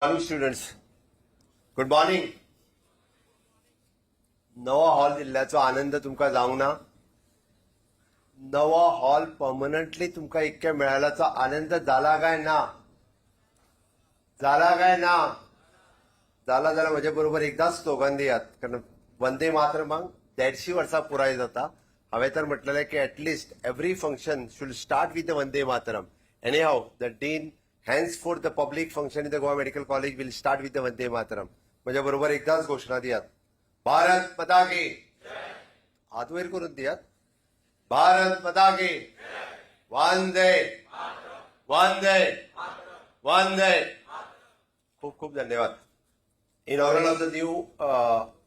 Morning students, good morning. नवा hall दिल्ल्याचो आनंद तुमकां जावंक ना? नवा हॉल परमनंटली तुमकां इतके मेळ्ळ्याचो आनंद जाला काय ना? जाला काय ना? जाला जाल्यार म्हजे बरोबर एकदाच स्लोगन दियात, कारण वंदे मातरमांक 150 वर्सां पुराय जाता. हांवें तर म्हटलेलें की at least every function should start with the Vande Mataram. Anyhow the dean henceforth the public function in the Goa Medical College will start with the Vande Mataram. माझ्या बरोबर एकदाच घोषणा दियात. भारत माता की हात वयर करून दियात. भारत माता की वंदे वंदे वंदे. खूप खूप धन्यवाद. Inaugural of the new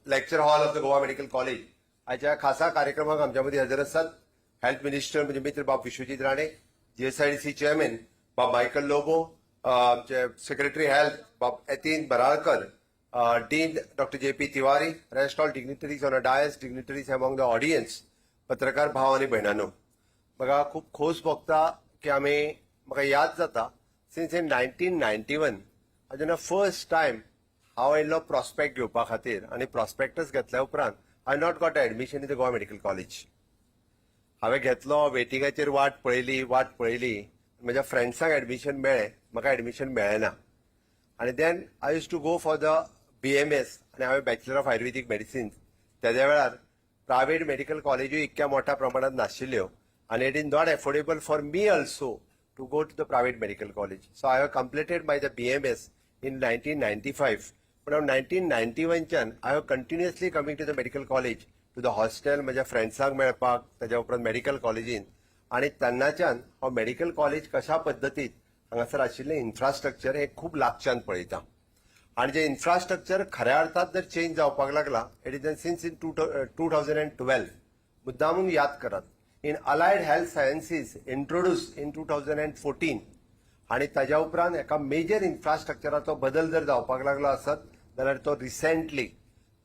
lecture hall of the Goa medical college आजच्या खासा कार्यक्रमाक आमच्या मध्ये हजर असतात हेल्थ मिनिस्टर म्हणजे मित्र Bab Vishwajit Rane, GSIDC chairman Bab Michael Lobo, आमचे secretary health Bab Yatin Baralkar, dean doctor JP Tiwari, rest all dignitaries on a dais, dignitaries among the audience, पत्रकार भाव आणि भयणांनो. म्हाका खूप खोस भोगता की म्हाका याद जाता सिन्स इन 1991 जेन्ना फर्स्ट टायम हांव आयिल्लो प्रॉस्पेक्ट घेवपा खातीर आनी प्रॉस्पेक्टस घेतल्या उपरांत I not got admission in the Goa medical college. हांवें घेतलो, वेटिंगाचेर वाट पळयली, म्हज्या फ्रेंड्सांक एडमिशन मेळ्ळें, म्हाका एडमिशन मेळ्ळें ना. आनी then I use to go for the BMS आनी हांवें बॅचलर ऑफ आयुर्वेदीक मेडिसिन. तेद्या वेळार प्रायव्हेट मेडिकल कॉलेजूय इतक्या मोठ्या प्रमाणात नाशिल्ल्यो आनी it is not affordable for me also to go to the private medical college. So I have completed my the BMS in 1995. पण हांव 1991च्यान I have continuously coming to the medical college, to the hostel, म्हज्या फ्रेंड्सांक मेळपाक, तेज्या उपरांत medical कॉलेजीन. आणि तेन्नाच्यान हांव मेडिकल कॉलेज कशा पद्दतीत हांगासर आशिल्लें इन्फ्रास्ट्रक्चर हे खूब लागच्यान पळयता. आनी जे इन्फ्रास्ट्रक्चर खऱ्या अर्थात जर चेंज जावपाक लागला, इट इज सिन्स इन 2012. मुद्दामून याद करात, in allied health sciences introduce in 2014. आणि ताज्या उपरांत एका मेजर इन्फ्रास्ट्रक्चराचो बदल जर जावपाक लागलो आसत जाल्यार तो रिसेंटली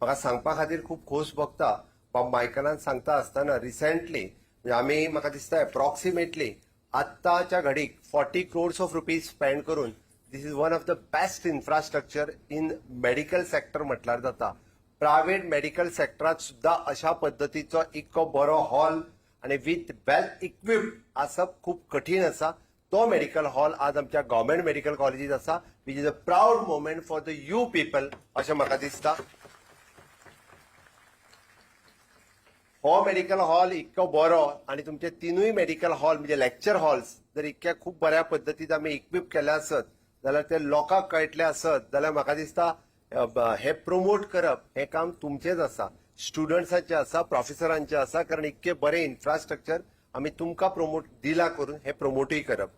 म्हाका सांगपा खातीर खूब खोस भोगता. बाब मायकलान सांगता आसतना रिसेंटली आमी म्हाका दिसता अप्रॉक्सिमेटली आत्ताच्या घडीक 40 crores ऑफ रुपीज स्पेंड करून this is one of the best infrastructure in medical sector म्हटल्यार जाता. प्रायव्हेट मेडिकल सेक्टरात सुद्धा अशा पद्दतीचो इतको बरो हॉल आणि विथ वेल इक्विप्ड आसप खूप कठीण आसा. तो मेडिकल हॉल आज आमच्या गव्हर्नमेंट मेडिकल कॉलेजीत आसा, which is a proud moment for the you people अशें म्हाका दिसता. हो मेडिकल हॉल इतको बरो आणि तुमचे तीनूय मेडिकल हॉल म्हणजे लेक्चर हॉल्स जर इतक्या खूप बऱ्या पद्दतीत आमी इक्विप केले आसत जाल्यार ते लोकांक कळटले आसत जाल्यार म्हाका दिसता हे प्रमोट करप हे काम तुमचेच आसा, स्टुडंट्सांचे आसा, प्रोफेसरांचे आसा, कारण इतके बरे इन्फ्रास्ट्रक्चर आमी तुमकां प्रमोट दिला करून हे प्रमोटूय करप.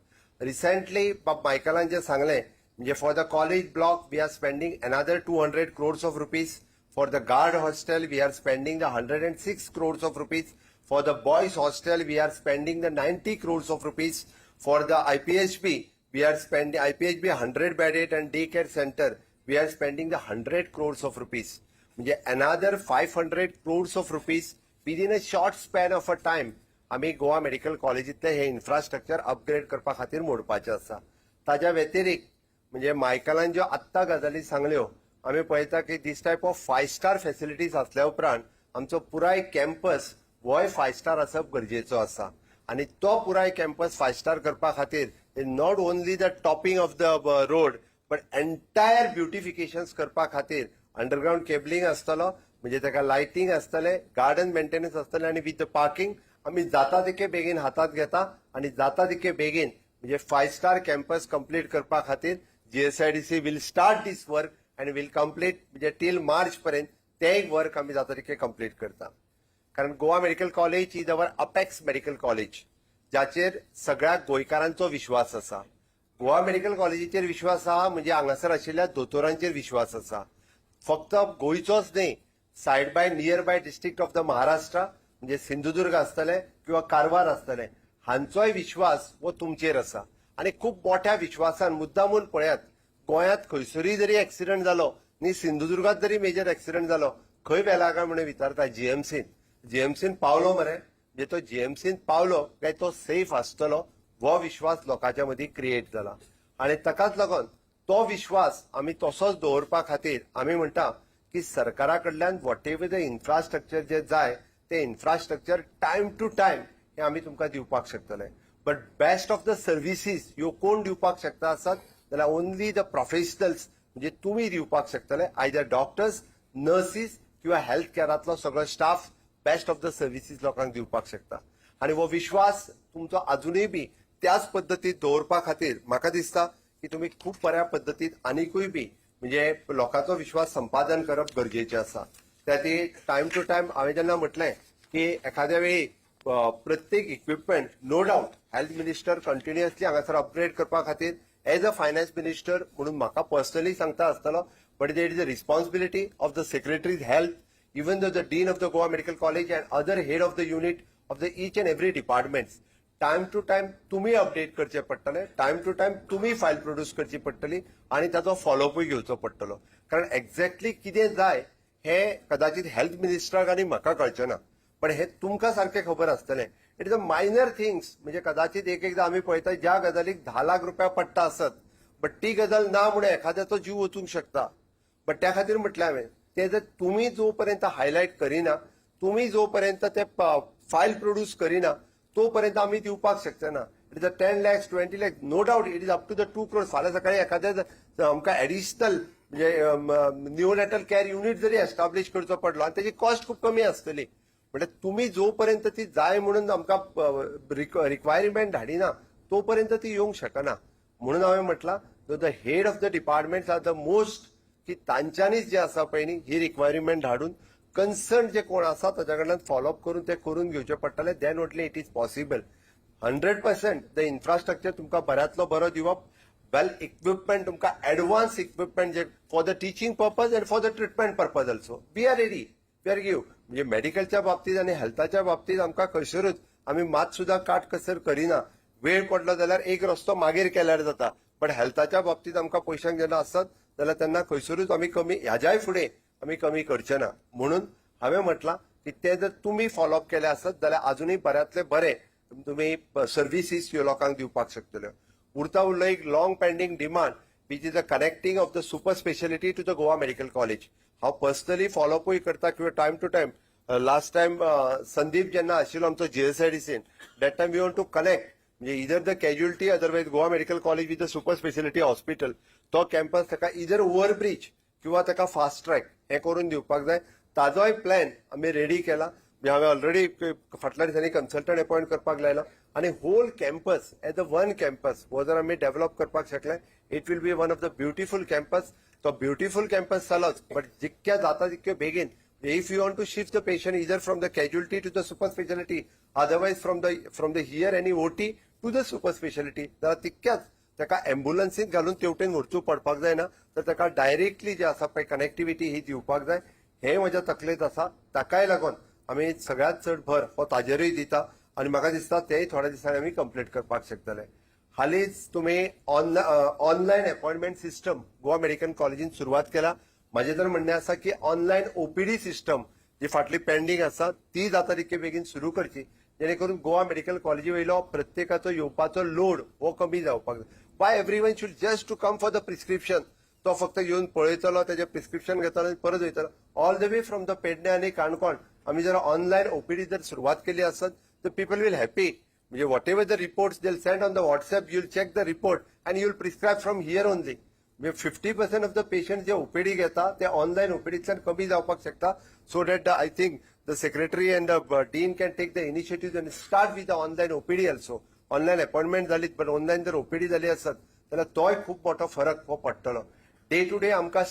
रिसेंटली बाब मायकलान जे सांगलें म्हणजे for the college block we are spending another 200 crores of rupees. For the guard hostel, we are spending the 106 crores of rupees. For the boys hostel, we are spending the 90 crores of rupees. For the IPHB, we are spending IPHB 100 bedded and daycare center. We are spending the 100 crores of rupees. म्हणजे another 500 crores of rupees within a short span of a time. आम्ही Goa medical कॉलेजीतले हे infrastructure upgrade करपा खातीर मोडपाचे आसा. ताज्या व्यतिरिक्त म्हणजे मायकलान ज्यो आत्ता गजाली सांगल्यो आम्ही पळयता की दिस टायप ऑफ 5 स्टार फेसिलिटीज असल्या उपरांत आमचो पुराय कॅम्पस होय 5 स्टार आसप गरजेचो आसा. आणि तो पुराय कॅम्पस 5 स्टार करपा खातीर not only the topping of the road but entire beautification करपा खातीर अंडरग्राउंड केबलिंग आसतलो, म्हणजे ताका लायटिंग आसतले, गार्डन मेंटेनन्स आसतले आणि विथ द पार्किंग आम्ही जाता तितके बेगीन हातात घेता आणि जाता तितके बेगीन म्हणजे 5 स्टार कॅम्पस कंप्लीट करपा खातीर GSIDC will start this work आणि विल कम्प्लीट म्हणजे टिल मार्च पर्यंत ते एक वर्क आम्ही जाता तितके कंप्लीट करता. कारण Goa medical college is our apex medical college ज्याचेर सगळ्या गोंयकारांचो विश्वास आसा. गोवा मेडिकल कॉलेजीचेर विश्वास आहा म्हणजे हांगासर आशिल्ल्या दोतोरांचेर विश्वास आसा. फक्त गोंयचोच न्ही, side by near by district of the Maharashtra म्हणजे सिंधुदुर्ग आसतले किंवा कारवार आसतले हांचोय विश्वास हो तुमचेर आसा. आणि खूप मोठ्या विश्वासान मुद्दामून पळयात गोंयांत खंयसरूय जरी एक्सिडंट जालो न्ही, सिंधुदुर्गात जरी मेजर एक्सिडंट जालो, खंय व्हेला काय म्हणून विचारता जीएमसीन पावलो मरे, म्हणजे तो जीएमसीन पावलो काय तो सेफ आसतलो हो विश्वास लोकांच्या मदीं क्रिएट जाला. आणि ताकाच लागून तो विश्वास आम्ही तसोच दवरपा खातीर आम्ही म्हणटा की सरकारा कडल्यान वॉट एवर द इन्फ्रास्ट्रक्चर जे जाय ते इन्फ्रास्ट्रक्चर टायम टू टायम हे आम्ही तुमकां दिवपाक शकतले. But best of the services ह्यो कोण दिवपाक शकता आसात जाल्यार ओन्ली द प्रोफेशनल्स म्हणजे तुम्ही दिवपाक शकतले. आयदर डॉक्टर्स, नर्सीस किंवा हेल्थ केअरांतलो सगळो staff best of the services लोकांक दिवपाक शकता. आणि हो विश्वास तुमचो अजूनय बी त्याच पद्दतीत दवरपा खातीर म्हाका दिसता की तुम्ही खूप बऱ्या पद्दतीत आनीकूय बी म्हणजे लोकांचो विश्वास संपादन करप गरजेचें आसा. त्या खातीर टायम टू टायम हांवें जेन्ना म्हटलें की एखाद्या वेळी प्रत्येक equipment no doubt health minister continuously हांगासर अपग्रेड करपा खातीर एज अ फायनान्स मिनिस्टर म्हणून म्हाका पर्सनली सांगता आसतलो. बट देट is a responsibility of the secretaries health, even though the dean of the Goa Medical College and other head of the unit of the each and every departments, time to time तुम्ही update करचे पडटले, time to time तुम्ही file produce करची पडटली आणि ताचो फॉलोअपय घेवचो पडटलो. कारण एक्झॅक्टली कितें जाय हे कदाचित हेल्थ मिनिस्टराक आनी म्हाका कळचें ना, पण हे तुमकां सारखें खबर आसतलें. It is a minor things. म्हणजे कदाचित एकदा आमी पळयता ज्या गजालीक 10 लाख रुपया पडटा आसत, बट ती गजाल ना म्हणून एखाद्याचो जीव वचूंक शकता. बट त्या खातीर म्हटलें हांवें ते जर तुम्ही जोपर्यंत हायलाइट करिना, तुम्ही जोपर्यंत ते फायल प्रोड्यूस करिना तोपर्यंत आम्ही दिवपाक शकचे ना. It is a 10 lakhs 20 lakhs no doubt it is up to the 2 crores. फाल्यां सकाळी एखाद्या आमकां एडिशनल म्हणजे न्यूनेटल केअर युनिट जरी एस्टॅब्लिश करचो पडलो आणि त्याची कॉस्ट खूप कमी आसतली, म्हणजे तुम्ही जोपर्यंत ती जाय म्हणून आमकां रिक्वायरमेंट धाडिना तोपर्यंत ती येवंक शकना. म्हणून हांवें म्हटलां the head of the departments are the most key तांच्यांनीच जे आसा पळय न्ही ही रिक्वायरमेंट धाडून कन्सर्न जे कोण आसा ताच्या कडल्यान फॉलोअप करून ते करून घेवचे पडटले. Then only it is possible. 100% the infrastructure तुमकां बऱ्यांतलो बरो दिवप, वेल इक्विपमेंट तुमकां एडवान्स इक्विपमेंट जे for the teaching purpose and for the treatment purpose also we are ready. We are give. म्हणजे मेडिकलच्या बाबतीत आणि हेल्थाच्या बाबतीत आमकां खंयसरूच आमी मात सुद्दां काटकसर करिना. वेळ पडलो जाल्यार एक रस्तो मागीर केल्यार जाता, पण हेल्थाच्या बाबतीत आमकां पयशांक जेन्ना आसत जाल्यार तेन्ना खंयसरूच आमी कमी ह्याच्याय फुडें आमी कमी करचे ना. म्हणून हांवें म्हटलां की ते जर तुम्ही फॉलोअप केले आसत जाल्यार अजूनय बऱ्यांतले बरे तुम्ही सर्व्हिसीस ह्यो लोकांक दिवपाक शकतल्यो. उरता उरलो एक long pending demand which is the connecting of the super speciality to the Goa medical college. हांव पर्सनली फॉलोअपय करता किंवा time to time last time Sandeep Jena आशिल्लो आमचो जीएसआयडीसीन that time we want to connect म्हणजे इधर the casualty otherwise Goa medical college with the super speciality hospital तो कॅम्पस ताका इधर ओव्हरब्रिज किंवा ताका फास्ट ट्रॅक हे करून दिवपाक जाय. ताजोय प्लॅन आमी रेडी केला. हांवें ऑलरेडी फाटल्या दिसांनी कन्सल्टंट अपॉइंट करपाक लायला आणि whole campus as a one campus हो जर आमी डेव्हलप करपाक शकले it will be one of the beautiful campus. तो ब्युटिफूल कॅम्पस जालोच, बट जितक्या जाता तितक्यो बेगीन if you want to shift the patient either from the casualty to the super specialty, otherwise from the here any OT to the super specialty, तर तितक्याच ताका एम्ब्युलन्सीत घालून तेवटेन व्हरचू पडपाक जायना, तर ताका डायरेक्टली जे आसा पळय कनेक्टिव्हिटी ही दिवपाक जाय. हे म्हज्या तकलेंत आसा. ताकाय लागून आमी सगळ्यात चड भर हो ताजेरूय दिता आणि म्हाका दिसता तेय थोड्या दिसांनी आमी कंप्लीट करपाक शकतले. हालींच तुमी online appointment system Goa medical कॉलेजीन सुरवात केला. माझे तर म्हणणे आसा की ऑनलायन ओपीडी सिस्टम जी फाटली पेंडिंग आसा ती जाता तितके बेगीन सुरू करची, जेणे करून गोवा मेडिकल कॉलेजी वयलो प्रत्येकाचो येवपाचो लोड हो कमी जावपाक जाय. Why everyone should just to come for the prescription. तो फक्त येवन पळयतलो, त्याचे प्रिस्क्रिप्शन घेतलो आणि परत वयतलो. All the way from the Pernem आणि काणकोण आम्ही जर ऑनलायन ओपीडी जर सुरवात केली आसत तर पीपल विल हॅपी. म्हणजे whatever the reports they send on the WhatsApp, you will check the report and you will prescribe from here only. म्हणजे 50% ऑफ द पेशंट जे ओपीडी घेता ते ऑनलाईन ओपीडीतल्यान कमी जावपाक शकता. So that I think the secretary and the dean can take the initiative and start with the online OPD also. Online appointment जालीत पण ऑनलाईन जर ओपीडी जाली आसत जाल्यार तोय खूप मोठो फरक हो पडटलो. डे टू डे आमकां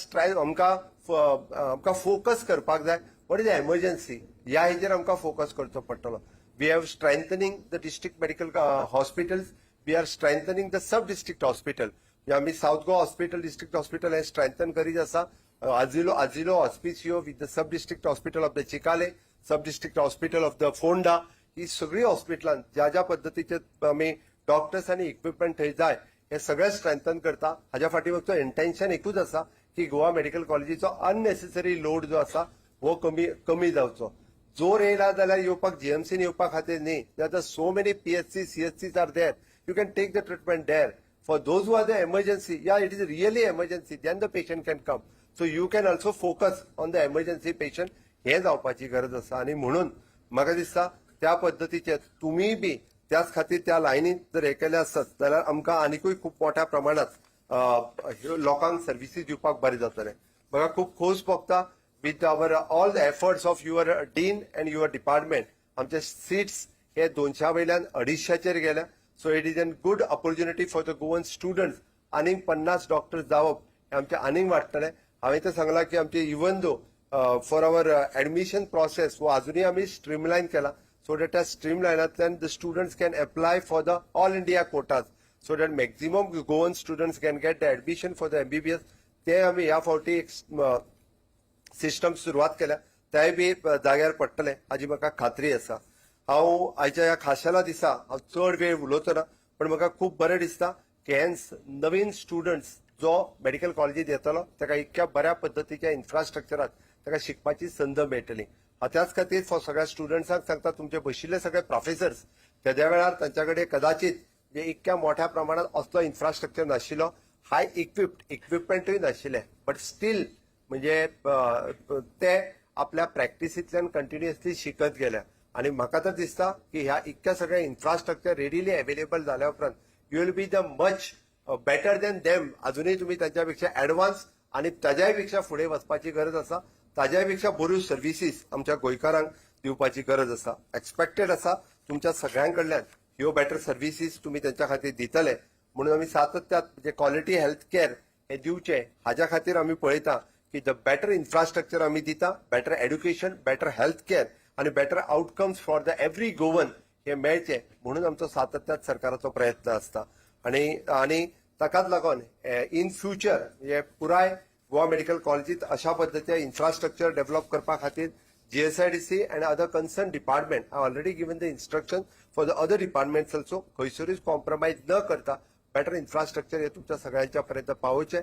फोकस करपाक जाय. वॉट इज द एमर्जन्सी ह्या हेजेर आमकां फोकस करचो पडटलो. We have strengthening the district medical hospitals. We are strengthening the sub district hospital. आम्ही South Goa hospital district hospital हे स्ट्रेंथन करीत आसा. आजिलो Hospicio with the sub district hospital of the Chicalim, sub district hospital of the Ponda, ही सगळी हॉस्पिटलांत ज्या ज्या पद्दतीचे आमी डॉक्टर्स आनी इक्विपमेंट थंय जाय हे सगळे स्ट्रेंथन करता. हाज्या फाटीमागचो इंटेन्शन एकूच आसा की गोवा मेडिकल कॉलेजीचो अननेसेसरी लोड जो आसा हो कमी जावचो. जोर येयला जाल्यार येवपाक जीएमसीन येवपा खातीर न्ही. So many PSC CSCs are there. You can take the treatment there. For those who are the emergency, yeah, it is really emergency, then the patient can come. So you can also focus on the emergency patient. हे जावपाची गरज आसा आणि म्हणून म्हाका दिसता त्या पद्दतीचे तुम्ही बी त्याच खातीर त्या लायनीत जर हे केले आसत जाल्यार आमकां आनीकूय खूप मोठ्या प्रमाणात लोकांक सर्विसीस दिवपाक बरें जातलें. म्हाका खूप खोस भोगता with our all the efforts of your dean and your department. आमचे सीट्स हे 200 वयल्यान 250चेर गेल्या. So it is an good opportunity for the Goan students. आनीक 50 डॉक्टर्स जावप हे आमचे आनीक वाडटलें. हांवें तर सांगलां की आमचे even though for our admission process वो अजूनही आम्ही स्ट्रीमलाईन केला. सो दॅट त्या स्ट्रीमलाईनांतल्यान the students can apply for the all India quotas. So that maximum Goan students can get the admission for the MBBS. ते आम्ही ह्या फावटी एक सिस्टम सुरवात केल्या. तेय बी जाग्यार पडटले हाजी म्हाका खात्री आसा. हांव आयच्या ह्या खाशेल्या दिसा हांव चड वेळ उलोवचो ना, पण म्हाका खूब बरें दिसता की हे नवीन स्टुडंट्स जो मेडिकल कॉलेजीत येतलो ताका इतक्या बऱ्या पद्दतीच्या इन्फ्रास्ट्रक्चरात ताका शिकपाची संद मेळटली. त्याच खातीर फॉर सगळ्या स्टुडंट्सांक सांगता तुमचे बशिल्ले सगळे प्रोफेसर्स तेद्या वेळार तांच्याकडे कदाचित जे इतक्या मोठ्या प्रमाणात असलो इन्फ्रास्ट्रक्चर नाशिल्लो, हाय इक्विपमेंटूय नाशिल्ले, बट स्टील म्हणजे ते आपल्या प्रॅक्टिसींतल्यान कंटिन्युअसली शिकत गेल्या. आणि म्हाका तर दिसता की ह्या इतक्या सगळ्या इन्फ्रास्ट्रक्चर रेडिली अवेलेबल जाल्या उपरांत you will be the much better than them. अजूनही तुम्ही त्यांच्यापेक्षा ऍडव्हान्स आणि ताज्याय पेक्षा फुडें वचपाची गरज आसा. ताज्याय पेक्षा बऱ्यो सर्विसीस आमच्या गोंयकारांक दिवपाची गरज आसा. एक्सपेक्टेड आसा तुमच्या सगळ्यांकडल्यान ह्यो बेटर सर्विसीस तुम्ही त्यांच्या खातीर दितले. म्हणून आम्ही सातत्यात म्हणजे क्वालिटी हेल्थ केअर हे दिवचे हाज्या खातीर आम्ही पळयता की द बेटर इन्फ्रास्ट्रक्चर आम्ही दिता, better education, better health care आणि better outcomes for the every Goan हे मेळचे म्हणून आमचो सातत्यात सरकाराचो प्रयत्न असता. आणि ताकाच लागून इन फ्युचर हे पुराय गोवा मेडिकल कॉलेजीत अशा पद्दतीचे इन्फ्रास्ट्रक्चर डेव्हलप करपा खातीर GSIDC and other concerned department have already given the instruction for the other departments also. खंयसरूच कॉम्प्रोमाइज न करता बेटर इन्फ्रास्ट्रक्चर हे तुमच्या सगळ्यांच्या पर्यंत पावोवचे.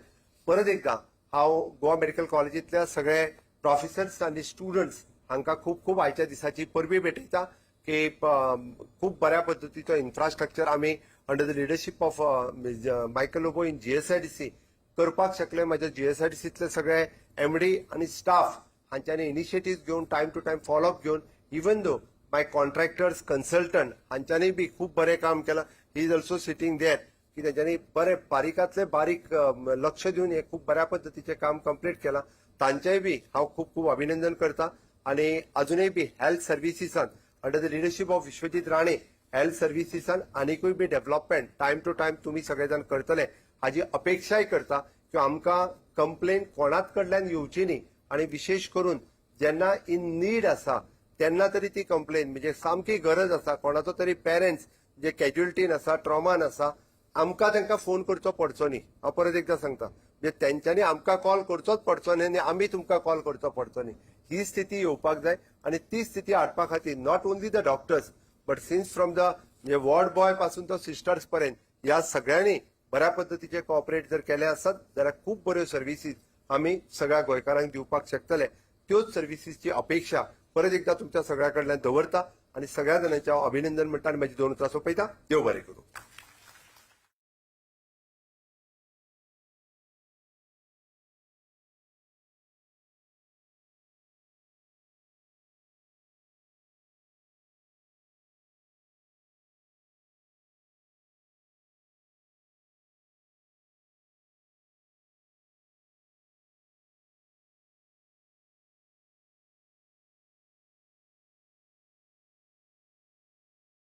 परत एकदा हांव गोवा मेडिकल कॉलेजींतल्या सगळे प्रोफेसर्स आणि स्टुडंट्स हांकां खूब खूब आयच्या दिसाची परबी भेटयता की खूब बऱ्या पद्दतीचो इन्फ्रास्ट्रक्चर आमी under the leadership of Michael Lobo in GSIDC करपाक शकले. माझ्या GSIDCतले सगळे MD आणि स्टाफ हांच्यांनी इनिशिएटिव्ह घेवन टाइम टू टाइम फॉलोअप घेवन इवन दो माय कॉन्ट्रॅक्टर्स कन्सल्टंट हांच्यांनी बी खूब बरें काम केलां. ही इज ऑल्सो सिटींग देर की तेंच्यांनी बरें बारीकांतले बारीक लक्ष दिवन हे खूब बऱ्या पद्दतीचें काम कंप्लीट केलां. तांचेय बी हांव खूब खूब अभिनंदन करता. आणि अजूनय बी हेल्थ सर्विसीसान under the leadership of Vishwajit Rane health सर्विसीसान आनीकूय बी डेव्हलपमेंट टाइम टू टाइम तुम्ही सगळेजण करतले हाजी अपेक्षाय करता की आमकां कंप्लेन कोणाच कडल्यान येवची न्ही. आणि विशेष करून जेन्ना इन नीड आसा तेन्ना तरी ती कंप्लेन म्हणजे सामकी गरज आसा कोणाचो तरी पेरेंट्स जे कॅज्युअलिटीन आसा, ट्रॉमान आसा, आमकां तांकां फोन करचो पडचो न्ही. हांव परत एकदा सांगता म्हणजे तेंच्यांनी आमकां कॉल करचोच पडचो न्ही आणि आमी तुमकां कॉल करचो पडचो न्ही. ही स्थिती येवपाक जाय आणि ती स्थिती हाडपा खातीर not only the doctors but since from the म्हणजे वॉर्ड बॉय पासून तो सिस्टर्स पर्यंत ह्या सगळ्यांनी बऱ्या पद्दतीचे कॉपरेट जर केले आसत जाल्यार खूब बऱ्यो सर्विसीस आम्ही सगळ्या गोंयकारांक दिवपाक शकतले. त्योच सर्विसीसची अपेक्षा परत एकदा तुमच्या सगळ्या कडल्यान दवरता आणि सगळ्या जणांचे हांव अभिनंदन म्हणटा आणि माझी 2 उतरां सोंपयता. देव बरें करूं.